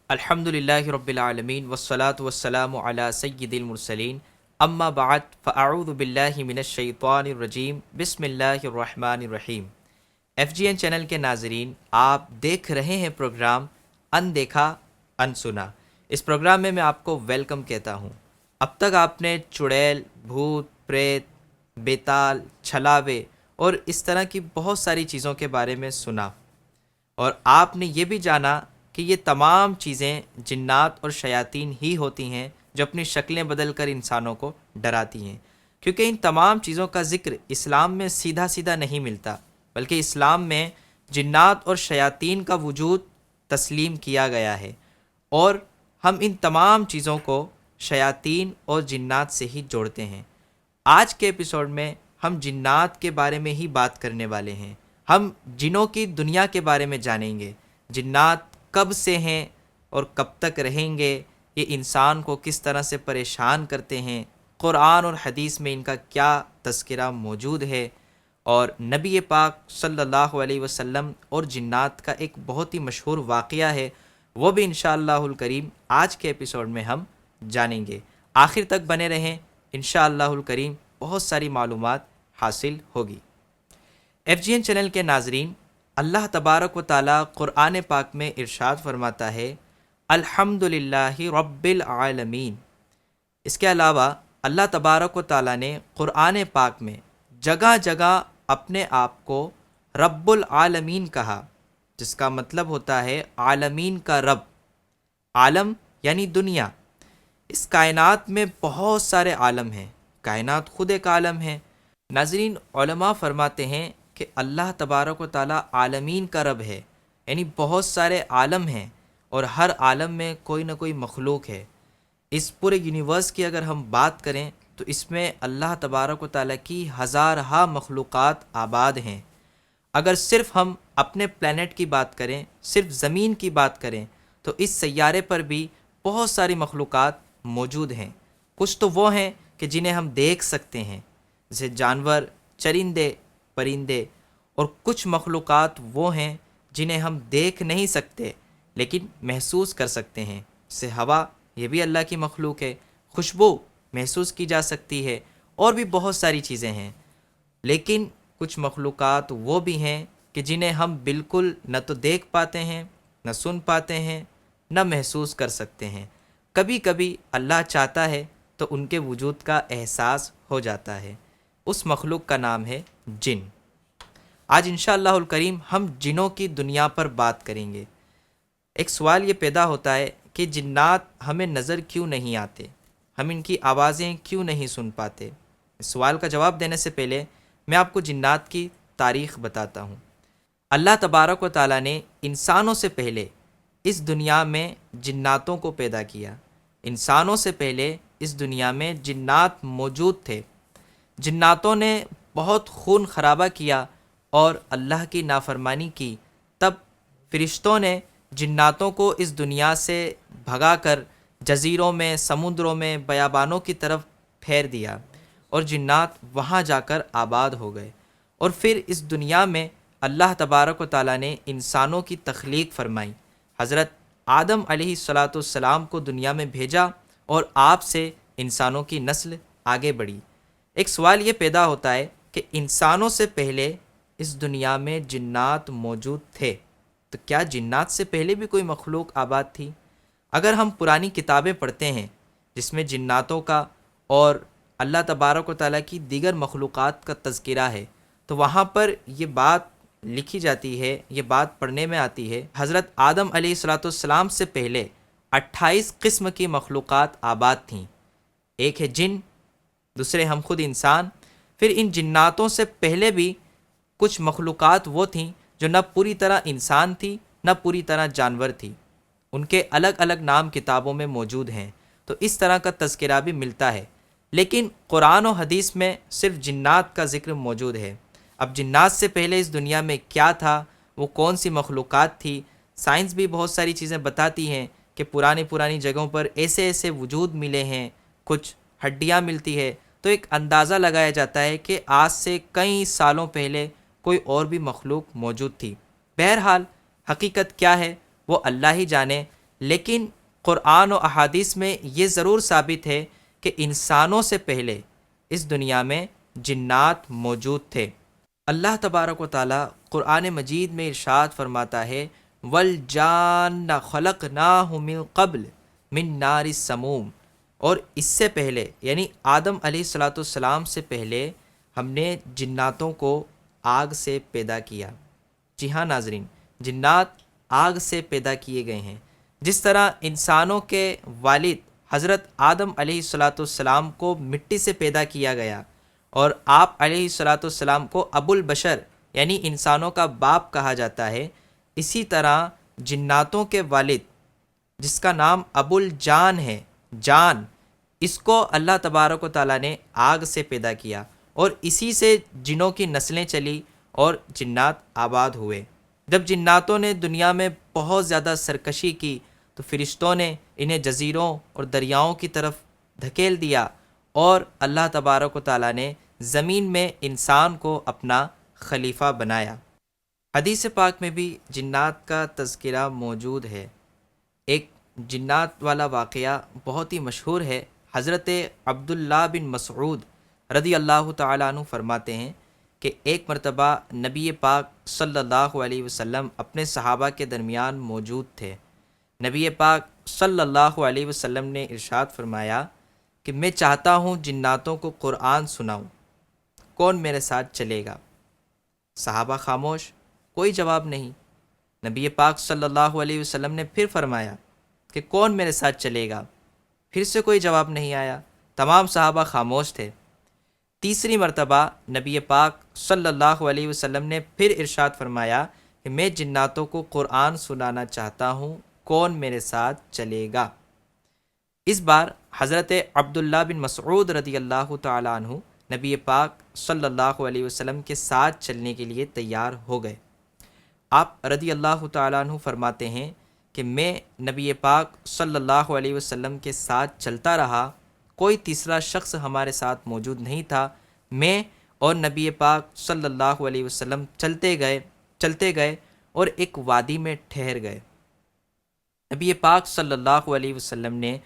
الحمدللہ رب العالمین والصلاة والسلام علی سید المرسلین اما بعد فاعوذ باللہ من الشیطان الرجیم بسم اللہ الرحمن الرحیم۔ ایف جی این چینل کے ناظرین، آپ دیکھ رہے ہیں پروگرام ان دیکھا ان سنا۔ اس پروگرام میں آپ کو ویلکم کہتا ہوں۔ اب تک آپ نے چڑیل، بھوت، پریت، بیتال، چھلاوے اور اس طرح کی بہت ساری چیزوں کے بارے میں سنا، اور آپ نے یہ بھی جانا کہ یہ تمام چیزیں جنات اور شیاطین ہی ہوتی ہیں جو اپنی شکلیں بدل کر انسانوں کو ڈراتی ہیں، کیونکہ ان تمام چیزوں کا ذکر اسلام میں سیدھا سیدھا نہیں ملتا، بلکہ اسلام میں جنات اور شیاطین کا وجود تسلیم کیا گیا ہے، اور ہم ان تمام چیزوں کو شیاطین اور جنات سے ہی جوڑتے ہیں۔ آج کے ایپیسوڈ میں ہم جنات کے بارے میں ہی بات کرنے والے ہیں۔ ہم جنوں کی دنیا کے بارے میں جانیں گے، جنات کب سے ہیں اور کب تک رہیں گے، یہ انسان کو کس طرح سے پریشان کرتے ہیں، قرآن اور حدیث میں ان کا کیا تذکرہ موجود ہے، اور نبی پاک صلی اللہ علیہ وسلم اور جنات کا ایک بہت ہی مشہور واقعہ ہے، وہ بھی انشاءاللہ الکریم آج کے ایپیسوڈ میں ہم جانیں گے۔ آخر تک بنے رہیں، انشاءاللہ الکریم بہت ساری معلومات حاصل ہوگی۔ ایف جی این چینل کے ناظرین، اللہ تبارک و تعالیٰ قرآن پاک میں ارشاد فرماتا ہے الحمدللہ رب العالمین۔ اس کے علاوہ اللہ تبارک و تعالیٰ نے قرآن پاک میں جگہ جگہ اپنے آپ کو رب العالمین کہا، جس کا مطلب ہوتا ہے عالمین کا رب۔ عالم یعنی دنیا۔ اس کائنات میں بہت سارے عالم ہیں، کائنات خود ایک عالم ہے۔ ناظرین، علماء فرماتے ہیں کہ اللہ تبارک و تعالیٰ عالمین کا رب ہے، یعنی بہت سارے عالم ہیں، اور ہر عالم میں کوئی نہ کوئی مخلوق ہے۔ اس پورے یونیورس کی اگر ہم بات کریں تو اس میں اللہ تبارک و تعالیٰ کی ہزارہا مخلوقات آباد ہیں۔ اگر صرف ہم اپنے پلانٹ کی بات کریں، صرف زمین کی بات کریں، تو اس سیارے پر بھی بہت ساری مخلوقات موجود ہیں۔ کچھ تو وہ ہیں کہ جنہیں ہم دیکھ سکتے ہیں، جیسے جانور، چرندے، پرندے، اور کچھ مخلوقات وہ ہیں جنہیں ہم دیکھ نہیں سکتے لیکن محسوس کر سکتے ہیں، جیسے ہوا، یہ بھی اللہ کی مخلوق ہے، خوشبو محسوس کی جا سکتی ہے، اور بھی بہت ساری چیزیں ہیں۔ لیکن کچھ مخلوقات وہ بھی ہیں کہ جنہیں ہم بالکل نہ تو دیکھ پاتے ہیں، نہ سن پاتے ہیں، نہ محسوس کر سکتے ہیں۔ کبھی کبھی اللہ چاہتا ہے تو ان کے وجود کا احساس ہو جاتا ہے۔ اس مخلوق کا نام ہے جن۔ آج انشاءاللہ الکریم ہم جنوں کی دنیا پر بات کریں گے۔ ایک سوال یہ پیدا ہوتا ہے کہ جنات ہمیں نظر کیوں نہیں آتے، ہم ان کی آوازیں کیوں نہیں سن پاتے؟ اس سوال کا جواب دینے سے پہلے میں آپ کو جنات کی تاریخ بتاتا ہوں۔ اللہ تبارک و تعالیٰ نے انسانوں سے پہلے اس دنیا میں جناتوں کو پیدا کیا۔ انسانوں سے پہلے اس دنیا میں جنات موجود تھے۔ جناتوں نے بہت خون خرابہ کیا اور اللہ کی نافرمانی کی، تب فرشتوں نے جناتوں کو اس دنیا سے بھگا کر جزیروں میں، سمندروں میں، بیابانوں کی طرف پھیر دیا، اور جنات وہاں جا کر آباد ہو گئے۔ اور پھر اس دنیا میں اللہ تبارک و تعالیٰ نے انسانوں کی تخلیق فرمائی۔ حضرت آدم علیہ السلام کو دنیا میں بھیجا، اور آپ سے انسانوں کی نسل آگے بڑھی۔ ایک سوال یہ پیدا ہوتا ہے کہ انسانوں سے پہلے اس دنیا میں جنات موجود تھے، تو کیا جنات سے پہلے بھی کوئی مخلوق آباد تھی؟ اگر ہم پرانی کتابیں پڑھتے ہیں جس میں جناتوں کا اور اللہ تبارک و تعالیٰ کی دیگر مخلوقات کا تذکرہ ہے، تو وہاں پر یہ بات لکھی جاتی ہے، یہ بات پڑھنے میں آتی ہے، حضرت آدم علیہ السلام سے پہلے 28 قسم کی مخلوقات آباد تھیں۔ ایک ہے جن، دوسرے ہم خود انسان۔ پھر ان جناتوں سے پہلے بھی کچھ مخلوقات وہ تھیں جو نہ پوری طرح انسان تھی، نہ پوری طرح جانور تھی۔ ان کے الگ الگ نام کتابوں میں موجود ہیں، تو اس طرح کا تذکرہ بھی ملتا ہے۔ لیکن قرآن و حدیث میں صرف جنات کا ذکر موجود ہے۔ اب جنات سے پہلے اس دنیا میں کیا تھا، وہ کون سی مخلوقات تھی؟ سائنس بھی بہت ساری چیزیں بتاتی ہیں کہ پرانی جگہوں پر ایسے ایسے وجود ملے ہیں، کچھ ہڈیاں ملتی ہے، تو ایک اندازہ لگایا جاتا ہے کہ آج سے کئی سالوں پہلے کوئی اور بھی مخلوق موجود تھی۔ بہرحال حقیقت کیا ہے وہ اللہ ہی جانے، لیکن قرآن و احادیث میں یہ ضرور ثابت ہے کہ انسانوں سے پہلے اس دنیا میں جنات موجود تھے۔ اللہ تبارک و تعالیٰ قرآن مجید میں ارشاد فرماتا ہے وَالْجَانَّ خَلَقْنَاهُ مِن قَبْلِ مِن نَارِ السَّمُومِ، اور اس سے پہلے یعنی آدم علیہ الصلاۃ والسلام سے پہلے ہم نے جناتوں کو آگ سے پیدا کیا۔ جی ہاں ناظرین، جنات آگ سے پیدا کیے گئے ہیں۔ جس طرح انسانوں کے والد حضرت آدم علیہ الصلاۃ والسلام کو مٹی سے پیدا کیا گیا اور آپ علیہ الصلاۃ والسلام کو ابو البشر یعنی انسانوں کا باپ کہا جاتا ہے، اسی طرح جناتوں کے والد جس کا نام ابو الجان ہے، جان، اس کو اللہ تبارک و تعالیٰ نے آگ سے پیدا کیا اور اسی سے جنوں کی نسلیں چلی اور جنات آباد ہوئے۔ جب جناتوں نے دنیا میں بہت زیادہ سرکشی کی تو فرشتوں نے انہیں جزیروں اور دریاؤں کی طرف دھکیل دیا اور اللہ تبارک و تعالیٰ نے زمین میں انسان کو اپنا خلیفہ بنایا۔ حدیث پاک میں بھی جنات کا تذکرہ موجود ہے۔ ایک جنات والا واقعہ بہت ہی مشہور ہے۔ حضرت عبداللہ بن مسعود رضی اللہ تعالیٰ عنہ فرماتے ہیں کہ ایک مرتبہ نبی پاک صلی اللہ علیہ وسلم اپنے صحابہ کے درمیان موجود تھے۔ نبی پاک صلی اللہ علیہ وسلم نے ارشاد فرمایا کہ میں چاہتا ہوں جناتوں کو قرآن سناؤں، کون میرے ساتھ چلے گا؟ صحابہ خاموش، کوئی جواب نہیں۔ نبی پاک صلی اللہ علیہ وسلم نے پھر فرمایا کہ کون میرے ساتھ چلے گا؟ پھر سے کوئی جواب نہیں آیا، تمام صحابہ خاموش تھے۔ تیسری مرتبہ نبی پاک صلی اللہ علیہ وسلم نے پھر ارشاد فرمایا کہ میں جناتوں کو قرآن سنانا چاہتا ہوں، کون میرے ساتھ چلے گا؟ اس بار حضرت عبداللہ بن مسعود رضی اللہ تعالیٰ عنہ نبی پاک صلی اللہ علیہ وسلم کے ساتھ چلنے کے لیے تیار ہو گئے۔ آپ رضی اللہ تعالیٰ عنہ فرماتے ہیں کہ میں نبی پاک صلی اللہ علیہ وسلم کے ساتھ چلتا رہا، کوئی تیسرا شخص ہمارے ساتھ موجود نہیں تھا۔ میں اور نبی پاک صلی اللہ علیہ وسلم چلتے گئے اور ایک وادی میں ٹھہر گئے۔ نبی پاک صلی اللہ علیہ وسلم نے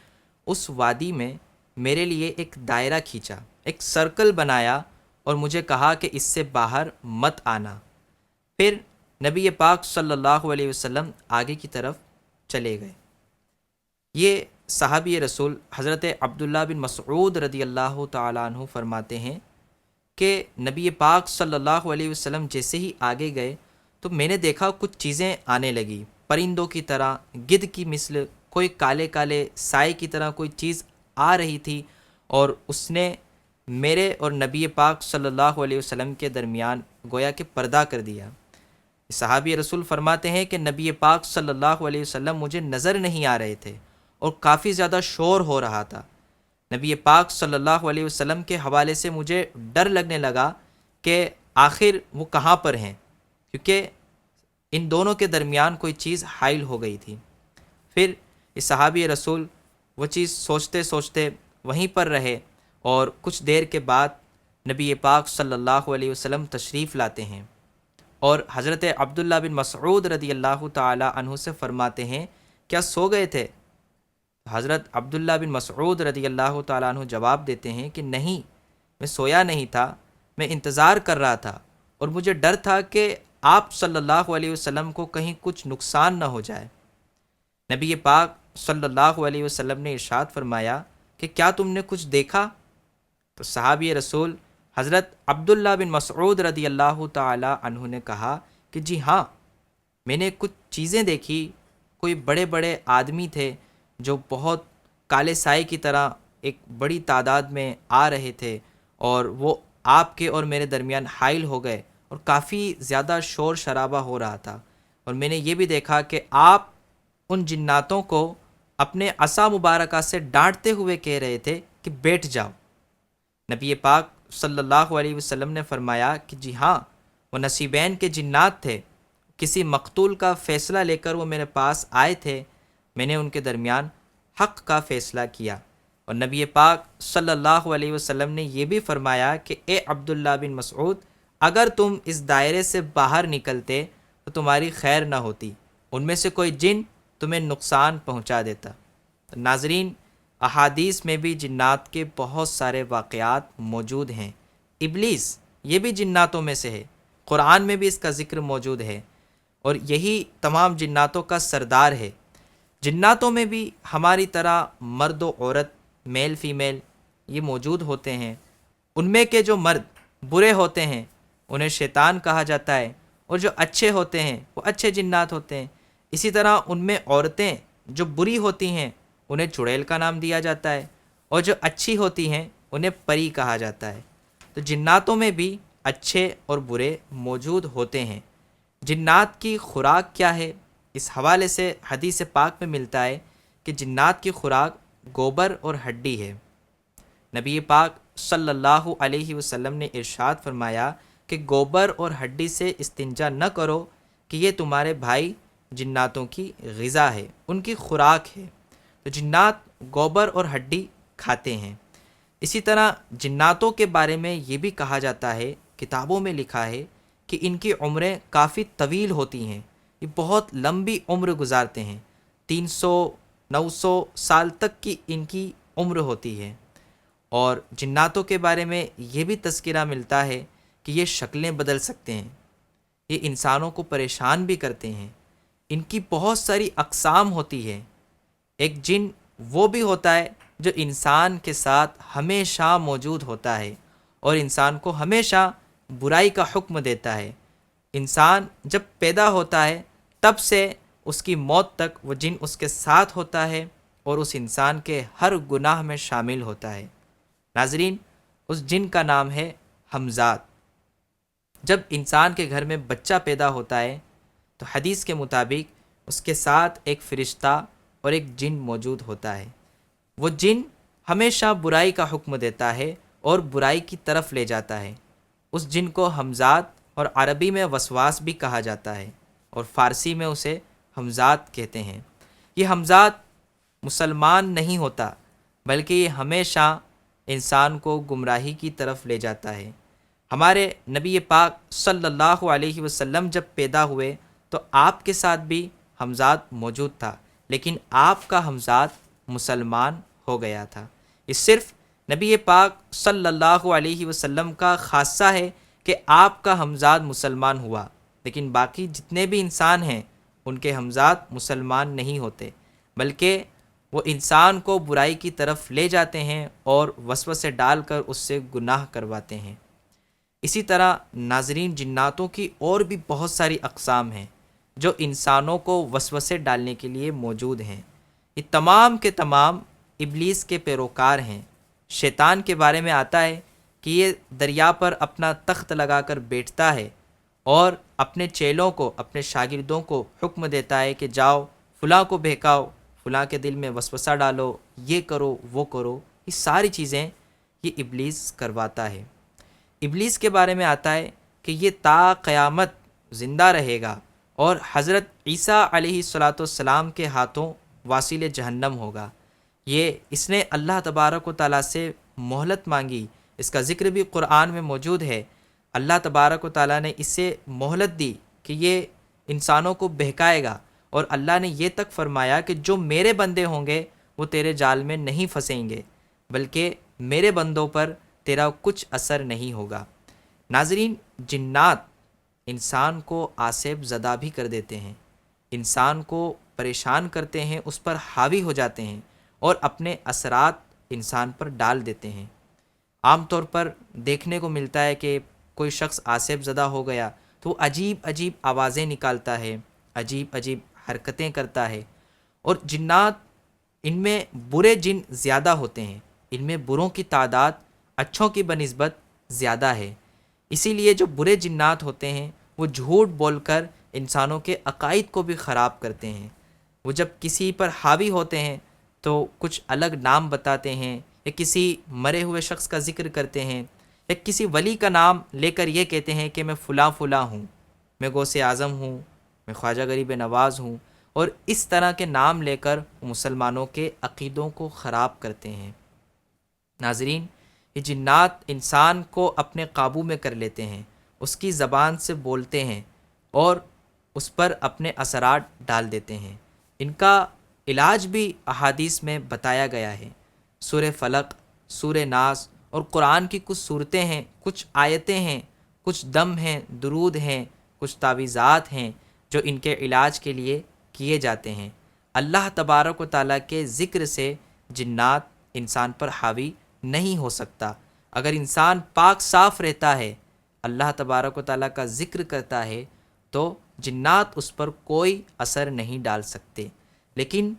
اس وادی میں میرے لیے ایک دائرہ کھینچا، ایک سرکل بنایا اور مجھے کہا کہ اس سے باہر مت آنا۔ پھر نبی پاک صلی اللہ علیہ وسلم آگے کی طرف چلے گئے۔ یہ صحابی رسول حضرت عبداللہ بن مسعود رضی اللہ تعالیٰ عنہ فرماتے ہیں کہ نبی پاک صلی اللہ علیہ وسلم جیسے ہی آگے گئے تو میں نے دیکھا کچھ چیزیں آنے لگی، پرندوں کی طرح، گدھ کی مثل، کوئی کالے کالے سائے کی طرح کوئی چیز آ رہی تھی اور اس نے میرے اور نبی پاک صلی اللہ علیہ وسلم کے درمیان گویا کہ پردہ کر دیا۔ صحابی رسول فرماتے ہیں کہ نبی پاک صلی اللہ علیہ وسلم مجھے نظر نہیں آ رہے تھے اور کافی زیادہ شور ہو رہا تھا۔ نبی پاک صلی اللہ علیہ وسلم کے حوالے سے مجھے ڈر لگنے لگا کہ آخر وہ کہاں پر ہیں، کیونکہ ان دونوں کے درمیان کوئی چیز حائل ہو گئی تھی۔ پھر اس صحابی رسول وہ چیز سوچتے سوچتے وہیں پر رہے اور کچھ دیر کے بعد نبی پاک صلی اللہ علیہ وسلم تشریف لاتے ہیں اور حضرت عبداللہ بن مسعود رضی اللہ تعالی عنہ سے فرماتے ہیں کیا سو گئے تھے؟ حضرت عبداللہ بن مسعود رضی اللہ تعالیٰ عنہ جواب دیتے ہیں کہ نہیں، میں سویا نہیں تھا، میں انتظار کر رہا تھا اور مجھے ڈر تھا کہ آپ صلی اللہ علیہ وسلم کو کہیں کچھ نقصان نہ ہو جائے۔ نبی پاک صلی اللہ علیہ وسلم نے ارشاد فرمایا کہ کیا تم نے کچھ دیکھا؟ تو صحابی رسول حضرت عبداللہ بن مسعود رضی اللہ تعالیٰ عنہ نے کہا کہ جی ہاں، میں نے کچھ چیزیں دیکھی، کوئی بڑے بڑے آدمی تھے جو بہت کالے سائے کی طرح ایک بڑی تعداد میں آ رہے تھے اور وہ آپ کے اور میرے درمیان حائل ہو گئے اور کافی زیادہ شور شرابہ ہو رہا تھا، اور میں نے یہ بھی دیکھا کہ آپ ان جناتوں کو اپنے عصا مبارکہ سے ڈانٹتے ہوئے کہہ رہے تھے کہ بیٹھ جاؤ۔ نبی پاک صلی اللہ علیہ وسلم نے فرمایا کہ جی ہاں، وہ نصیبین کے جنات تھے، کسی مقتول کا فیصلہ لے کر وہ میرے پاس آئے تھے، میں نے ان کے درمیان حق کا فیصلہ کیا۔ اور نبی پاک صلی اللہ علیہ وسلم نے یہ بھی فرمایا کہ اے عبداللہ بن مسعود، اگر تم اس دائرے سے باہر نکلتے تو تمہاری خیر نہ ہوتی، ان میں سے کوئی جن تمہیں نقصان پہنچا دیتا۔ تو ناظرین، احادیث میں بھی جنات کے بہت سارے واقعات موجود ہیں۔ ابلیس یہ بھی جناتوں میں سے ہے، قرآن میں بھی اس کا ذکر موجود ہے، اور یہی تمام جناتوں کا سردار ہے۔ جناتوں میں بھی ہماری طرح مرد و عورت، میل فیمیل یہ موجود ہوتے ہیں۔ ان میں کے جو مرد برے ہوتے ہیں انہیں شیطان کہا جاتا ہے، اور جو اچھے ہوتے ہیں وہ اچھے جنات ہوتے ہیں۔ اسی طرح ان میں عورتیں جو بری ہوتی ہیں انہیں چڑیل کا نام دیا جاتا ہے، اور جو اچھی ہوتی ہیں انہیں پری کہا جاتا ہے۔ تو جناتوں میں بھی اچھے اور برے موجود ہوتے ہیں۔ جنات کی خوراک کیا ہے؟ اس حوالے سے حدیث پاک میں ملتا ہے کہ جنات کی خوراک گوبر اور ہڈی ہے۔ نبی پاک صلی اللہ علیہ وسلم نے ارشاد فرمایا کہ گوبر اور ہڈی سے استنجا نہ کرو، کہ یہ تمہارے بھائی جناتوں کی غذا ہے، ان کی خوراک ہے۔ تو جنات گوبر اور ہڈی کھاتے ہیں۔ اسی طرح جناتوں کے بارے میں یہ بھی کہا جاتا ہے، کتابوں میں لکھا ہے کہ ان کی عمریں کافی طویل ہوتی ہیں، یہ بہت لمبی عمر گزارتے ہیں، 300-900 سال تک کی ان کی عمر ہوتی ہے۔ اور جناتوں کے بارے میں یہ بھی تذکرہ ملتا ہے کہ یہ شکلیں بدل سکتے ہیں، یہ انسانوں کو پریشان بھی کرتے ہیں، ان کی بہت ساری اقسام ہوتی ہے۔ ایک جن وہ بھی ہوتا ہے جو انسان کے ساتھ ہمیشہ موجود ہوتا ہے اور انسان کو ہمیشہ برائی کا حکم دیتا ہے۔ انسان جب پیدا ہوتا ہے تب سے اس کی موت تک وہ جن اس کے ساتھ ہوتا ہے اور اس انسان کے ہر گناہ میں شامل ہوتا ہے۔ ناظرین، اس جن کا نام ہے حمزات۔ جب انسان کے گھر میں بچہ پیدا ہوتا ہے تو حدیث کے مطابق اس کے ساتھ ایک فرشتہ اور ایک جن موجود ہوتا ہے۔ وہ جن ہمیشہ برائی کا حکم دیتا ہے اور برائی کی طرف لے جاتا ہے۔ اس جن کو حمزات، اور عربی میں وسواس بھی کہا جاتا ہے، اور فارسی میں اسے حمزات کہتے ہیں۔ یہ حمزات مسلمان نہیں ہوتا، بلکہ یہ ہمیشہ انسان کو گمراہی کی طرف لے جاتا ہے۔ ہمارے نبی پاک صلی اللہ علیہ وسلم جب پیدا ہوئے تو آپ کے ساتھ بھی حمزات موجود تھا، لیکن آپ کا حمزات مسلمان ہو گیا تھا۔ یہ صرف نبی پاک صلی اللہ علیہ وسلم کا خاصہ ہے کہ آپ کا حمزات مسلمان ہوا، لیکن باقی جتنے بھی انسان ہیں ان کے حمزات مسلمان نہیں ہوتے، بلکہ وہ انسان کو برائی کی طرف لے جاتے ہیں اور وسوسے ڈال کر اس سے گناہ کرواتے ہیں۔ اسی طرح ناظرین، جناتوں کی اور بھی بہت ساری اقسام ہیں جو انسانوں کو وسوسے ڈالنے کے لیے موجود ہیں۔ یہ تمام کے تمام ابلیس کے پیروکار ہیں۔ شیطان کے بارے میں آتا ہے کہ یہ دریا پر اپنا تخت لگا کر بیٹھتا ہے اور اپنے چیلوں کو، اپنے شاگردوں کو حکم دیتا ہے کہ جاؤ فلاں کو بہکاؤ، فلاں کے دل میں وسوسہ ڈالو، یہ کرو وہ کرو۔ یہ ساری چیزیں یہ ابلیس کرواتا ہے۔ ابلیس کے بارے میں آتا ہے کہ یہ تا قیامت زندہ رہے گا اور حضرت عیسیٰ علیہ السلام کے ہاتھوں واصل جہنم ہوگا۔ اس نے اللہ تبارک و تعالیٰ سے مہلت مانگی، اس کا ذکر بھی قرآن میں موجود ہے۔ اللہ تبارک و تعالیٰ نے اس سے مہلت دی کہ یہ انسانوں کو بہکائے گا، اور اللہ نے یہ تک فرمایا کہ جو میرے بندے ہوں گے وہ تیرے جال میں نہیں پھنسیں گے، بلکہ میرے بندوں پر تیرا کچھ اثر نہیں ہوگا۔ ناظرین، جنات انسان کو آسیب زدہ بھی کر دیتے ہیں، انسان کو پریشان کرتے ہیں، اس پر حاوی ہو جاتے ہیں اور اپنے اثرات انسان پر ڈال دیتے ہیں۔ عام طور پر دیکھنے کو ملتا ہے کہ کوئی شخص آسیب زدہ ہو گیا تو وہ عجیب عجیب آوازیں نکالتا ہے، عجیب عجیب حرکتیں کرتا ہے، اور جنات ان میں برے جن زیادہ ہوتے ہیں، ان میں بروں کی تعداد اچھوں کی بنسبت زیادہ ہے۔ اسی لیے جو برے جنات ہوتے ہیں وہ جھوٹ بول کر انسانوں کے عقائد کو بھی خراب کرتے ہیں۔ وہ جب کسی پر حاوی ہوتے ہیں تو کچھ الگ نام بتاتے ہیں، یا کسی مرے ہوئے شخص کا ذکر کرتے ہیں، یا کسی ولی کا نام لے کر یہ کہتے ہیں کہ میں فلاں فلاں ہوں، میں غوث اعظم ہوں، میں خواجہ غریب نواز ہوں، اور اس طرح کے نام لے کر مسلمانوں کے عقیدوں کو خراب کرتے ہیں۔ ناظرین، یہ جنات انسان کو اپنے قابو میں کر لیتے ہیں، اس کی زبان سے بولتے ہیں اور اس پر اپنے اثرات ڈال دیتے ہیں۔ ان کا علاج بھی احادیث میں بتایا گیا ہے۔ سورہ فلق، سورہ ناس اور قرآن کی کچھ صورتیں ہیں، کچھ آیتیں ہیں، کچھ دم ہیں، درود ہیں، کچھ تعویذات ہیں جو ان کے علاج کے لیے کیے جاتے ہیں۔ اللہ تبارک و تعالیٰ کے ذکر سے جنات انسان پر حاوی نہیں ہو سکتا۔ اگر انسان پاک صاف رہتا ہے، اللہ تبارک و تعالیٰ کا ذکر کرتا ہے، تو جنات اس پر کوئی اثر نہیں ڈال سکتے۔ لیکن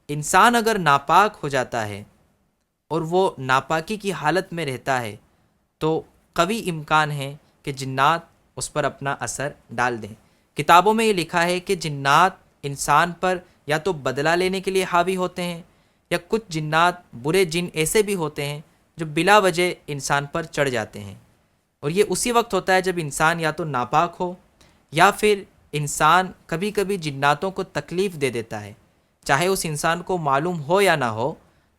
انسان اگر ناپاک ہو جاتا ہے اور وہ ناپاکی کی حالت میں رہتا ہے تو قوی امکان ہے کہ جنات اس پر اپنا اثر ڈال دیں۔ کتابوں میں یہ لکھا ہے کہ جنات انسان پر یا تو بدلہ لینے کے لیے حاوی ہوتے ہیں، یا کچھ جنات برے جن ایسے بھی ہوتے ہیں جو بلا وجہ انسان پر چڑھ جاتے ہیں، اور یہ اسی وقت ہوتا ہے جب انسان یا تو ناپاک ہو، یا پھر انسان کبھی کبھی جناتوں کو تکلیف دے دیتا ہے، چاہے اس انسان کو معلوم ہو یا نہ ہو۔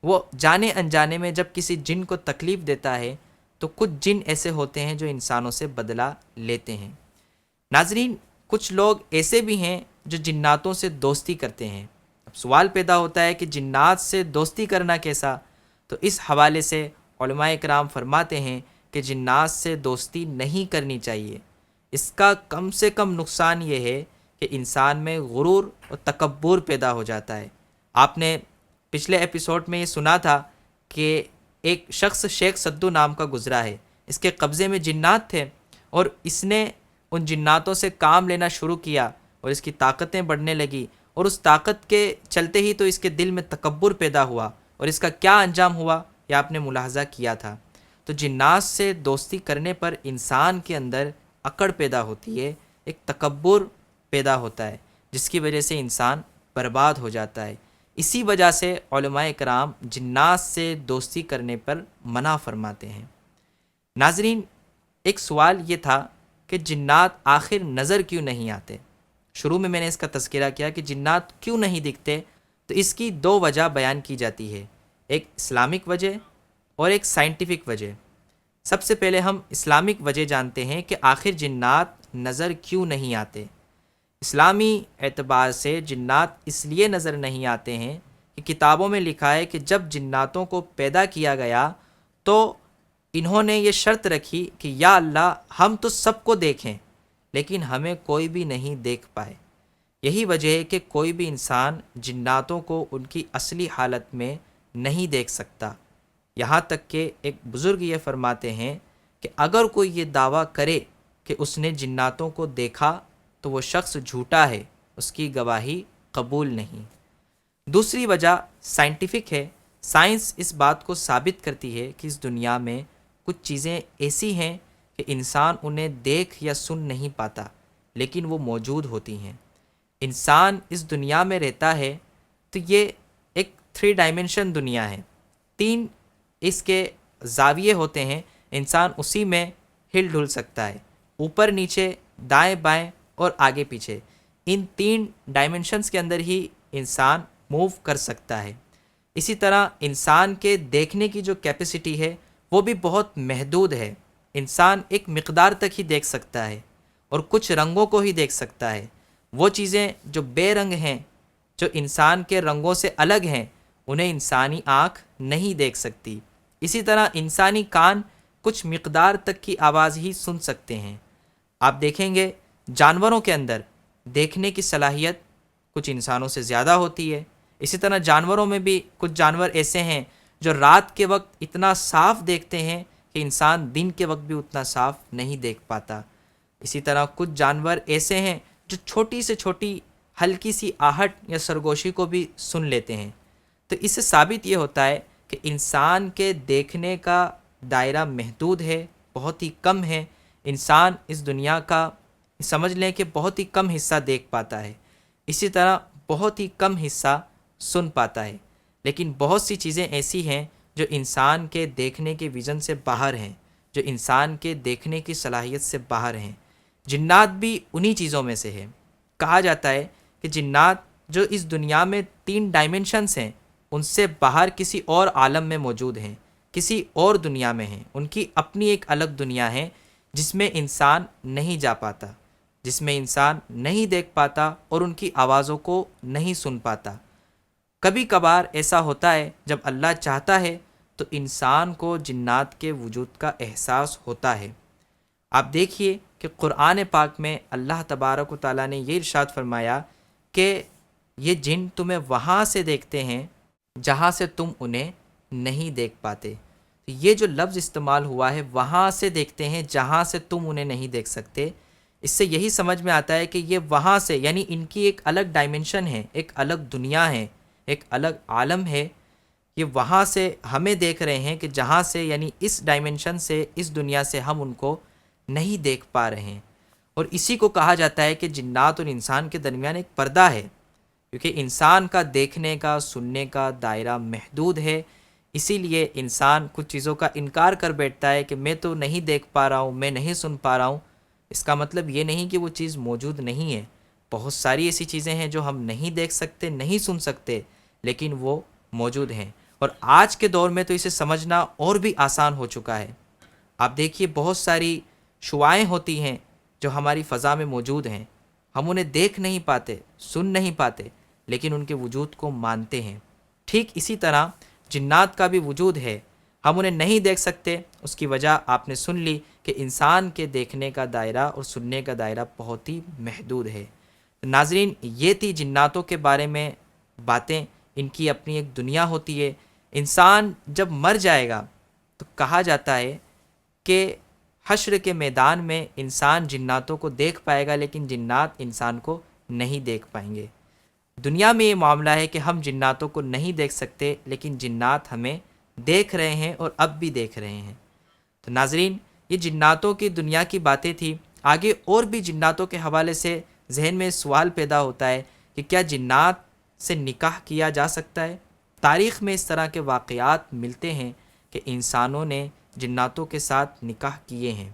وہ جانے انجانے میں جب کسی جن کو تکلیف دیتا ہے تو کچھ جن ایسے ہوتے ہیں جو انسانوں سے بدلہ لیتے ہیں۔ ناظرین، کچھ لوگ ایسے بھی ہیں جو جناتوں سے دوستی کرتے ہیں۔ اب سوال پیدا ہوتا ہے کہ جنات سے دوستی کرنا کیسا؟ تو اس حوالے سے علماء کرام فرماتے ہیں کہ جنات سے دوستی نہیں کرنی چاہیے۔ اس کا کم سے کم نقصان یہ ہے کہ انسان میں غرور اور تکبر پیدا ہو جاتا ہے۔ آپ نے پچھلے ایپیسوڈ میں یہ سنا تھا کہ ایک شخص شیخ سدو نام کا گزرا ہے، اس کے قبضے میں جنات تھے، اور اس نے ان جناتوں سے کام لینا شروع کیا اور اس کی طاقتیں بڑھنے لگی، اور اس طاقت کے چلتے ہی تو اس کے دل میں تکبر پیدا ہوا، اور اس کا کیا انجام ہوا یہ آپ نے ملاحظہ کیا تھا۔ تو جنات سے دوستی کرنے پر انسان کے اندر اکڑ پیدا ہوتی ہے، ایک تکبر پیدا ہوتا ہے، جس کی وجہ سے انسان برباد ہو جاتا ہے۔ اسی وجہ سے علماء کرام جنات سے دوستی کرنے پر منع فرماتے ہیں۔ ناظرین، ایک سوال یہ تھا کہ جنات آخر نظر کیوں نہیں آتے؟ شروع میں نے اس کا تذکرہ کیا کہ جنات کیوں نہیں دکھتے، تو اس کی دو وجہ بیان کی جاتی ہے، ایک اسلامک وجہ اور ایک سائنٹیفک وجہ۔ سب سے پہلے ہم اسلامک وجہ جانتے ہیں کہ آخر جنات نظر کیوں نہیں آتے۔ اسلامی اعتبار سے جنات اس لیے نظر نہیں آتے ہیں کہ کتابوں میں لکھا ہے کہ جب جناتوں کو پیدا کیا گیا تو انہوں نے یہ شرط رکھی کہ یا اللہ، ہم تو سب کو دیکھیں لیکن ہمیں کوئی بھی نہیں دیکھ پائے۔ یہی وجہ ہے کہ کوئی بھی انسان جناتوں کو ان کی اصلی حالت میں نہیں دیکھ سکتا۔ یہاں تک کہ ایک بزرگ یہ فرماتے ہیں کہ اگر کوئی یہ دعویٰ کرے کہ اس نے جناتوں کو دیکھا تو وہ شخص جھوٹا ہے، اس کی گواہی قبول نہیں۔ دوسری وجہ سائنٹیفک ہے۔ سائنس اس بات کو ثابت کرتی ہے کہ اس دنیا میں کچھ چیزیں ایسی ہیں کہ انسان انہیں دیکھ یا سن نہیں پاتا، لیکن وہ موجود ہوتی ہیں۔ انسان اس دنیا میں رہتا ہے تو یہ ایک 3 ڈائمنشن دنیا ہے، 3 اس کے زاویے ہوتے ہیں، انسان اسی میں ہل ڈھل سکتا ہے، اوپر نیچے، دائیں بائیں اور آگے پیچھے۔ ان 3 ڈائمنشنز کے اندر ہی انسان موو کر سکتا ہے۔ اسی طرح انسان کے دیکھنے کی جو کیپیسٹی ہے وہ بھی بہت محدود ہے۔ انسان ایک مقدار تک ہی دیکھ سکتا ہے اور کچھ رنگوں کو ہی دیکھ سکتا ہے۔ وہ چیزیں جو بے رنگ ہیں، جو انسان کے رنگوں سے الگ ہیں، انہیں انسانی آنکھ نہیں دیکھ سکتی۔ اسی طرح انسانی کان کچھ مقدار تک کی آواز ہی سن سکتے ہیں۔ آپ دیکھیں گے جانوروں کے اندر دیکھنے کی صلاحیت کچھ انسانوں سے زیادہ ہوتی ہے۔ اسی طرح جانوروں میں بھی کچھ جانور ایسے ہیں جو رات کے وقت اتنا صاف دیکھتے ہیں کہ انسان دن کے وقت بھی اتنا صاف نہیں دیکھ پاتا۔ اسی طرح کچھ جانور ایسے ہیں جو چھوٹی سے چھوٹی ہلکی سی آہٹ یا سرگوشی کو بھی سن لیتے ہیں۔ تو اس سے ثابت یہ ہوتا ہے کہ انسان کے دیکھنے کا دائرہ محدود ہے، بہت ہی کم ہے۔ انسان اس دنیا کا سمجھ لیں کہ بہت ہی کم حصہ دیکھ پاتا ہے، اسی طرح بہت ہی کم حصہ سن پاتا ہے۔ لیکن بہت سی چیزیں ایسی ہیں جو انسان کے دیکھنے کے ویژن سے باہر ہیں، جو انسان کے دیکھنے کی صلاحیت سے باہر ہیں۔ جنات بھی انہی چیزوں میں سے ہے۔ کہا جاتا ہے کہ جنات جو اس دنیا میں 3 ڈائمنشنز ہیں، ان سے باہر کسی اور عالم میں موجود ہیں، کسی اور دنیا میں ہیں، ان کی اپنی ایک الگ دنیا ہے جس میں انسان نہیں جا پاتا، جس میں انسان نہیں دیکھ پاتا اور ان کی آوازوں کو نہیں سن پاتا۔ کبھی کبھار ایسا ہوتا ہے جب اللہ چاہتا ہے تو انسان کو جنات کے وجود کا احساس ہوتا ہے۔ آپ دیکھیے کہ قرآن پاک میں اللہ تبارک و تعالیٰ نے یہ ارشاد فرمایا کہ یہ جن تمہیں وہاں سے دیکھتے ہیں جہاں سے تم انہیں نہیں دیکھ پاتے۔ یہ جو لفظ استعمال ہوا ہے وہاں سے دیکھتے ہیں جہاں سے تم انہیں نہیں دیکھ سکتے، اس سے یہی سمجھ میں آتا ہے کہ یہ وہاں سے یعنی ان کی ایک الگ ڈائمنشن ہے، ایک الگ دنیا ہے، ایک الگ عالم ہے۔ یہ وہاں سے ہمیں دیکھ رہے ہیں کہ جہاں سے یعنی اس ڈائمنشن سے، اس دنیا سے ہم ان کو نہیں دیکھ پا رہے ہیں۔ اور اسی کو کہا جاتا ہے کہ جنات اور انسان کے درمیان ایک پردہ ہے، کیونکہ انسان کا دیکھنے کا سننے کا دائرہ محدود ہے، اسی لیے انسان کچھ چیزوں کا انکار کر بیٹھتا ہے کہ میں تو نہیں دیکھ پا رہا ہوں، میں نہیں سن پا رہا ہوں۔ اس کا مطلب یہ نہیں کہ وہ چیز موجود نہیں ہے، بہت ساری ایسی چیزیں ہیں جو ہم نہیں دیکھ سکتے، نہیں سن سکتے، لیکن وہ موجود ہیں۔ اور آج کے دور میں تو اسے سمجھنا اور بھی آسان ہو چکا ہے۔ آپ دیکھیے بہت ساری شعاعیں ہوتی ہیں جو ہماری فضا میں موجود ہیں، ہم انہیں دیکھ نہیں پاتے، سن نہیں پاتے، لیکن ان کے وجود کو مانتے ہیں۔ ٹھیک اسی طرح جنات کا بھی وجود ہے، ہم انہیں نہیں دیکھ سکتے، اس کی وجہ آپ نے سن لی کہ انسان کے دیکھنے کا دائرہ اور سننے کا دائرہ بہت ہی محدود ہے۔ ناظرین، یہ تھی جناتوں کے بارے میں باتیں، ان کی اپنی ایک دنیا ہوتی ہے۔ انسان جب مر جائے گا تو کہا جاتا ہے کہ حشر کے میدان میں انسان جناتوں کو دیکھ پائے گا، لیکن جنات انسان کو نہیں دیکھ پائیں گے۔ دنیا میں یہ معاملہ ہے کہ ہم جناتوں کو نہیں دیکھ سکتے، لیکن جنات ہمیں دیکھ رہے ہیں اور اب بھی دیکھ رہے ہیں۔ تو ناظرین، یہ جناتوں کی دنیا کی باتیں تھی۔ آگے اور بھی جناتوں کے حوالے سے ذہن میں سوال پیدا ہوتا ہے کہ کیا جنات سے نکاح کیا جا سکتا ہے؟ تاریخ میں اس طرح کے واقعات ملتے ہیں کہ انسانوں نے جناتوں کے ساتھ نکاح کیے ہیں۔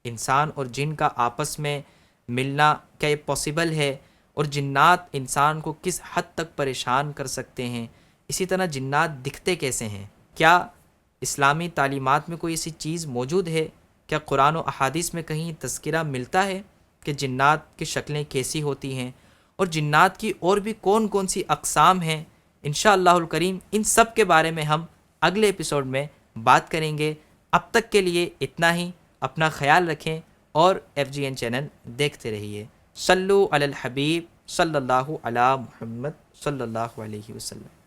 انسان اور جن کا آپس میں ملنا کیا یہ پاسبل ہے؟ اور جنات انسان کو کس حد تک پریشان کر سکتے ہیں؟ اسی طرح جنات دکھتے کیسے ہیں؟ کیا اسلامی تعلیمات میں کوئی ایسی چیز موجود ہے؟ کیا قرآن و احادیث میں کہیں تذکرہ ملتا ہے کہ جنات کی شکلیں کیسی ہوتی ہیں؟ اور جنات کی اور بھی کون کون سی اقسام ہیں؟ انشاءاللہ الکریم ان سب کے بارے میں ہم اگلے ایپیسوڈ میں بات کریں گے۔ اب تک کے لیے اتنا ہی، اپنا خیال رکھیں اور FGN چینل دیکھتے رہیے۔ صلو علی الحبیب صلی اللہ علی محمد صلی اللہ علیہ وسلم۔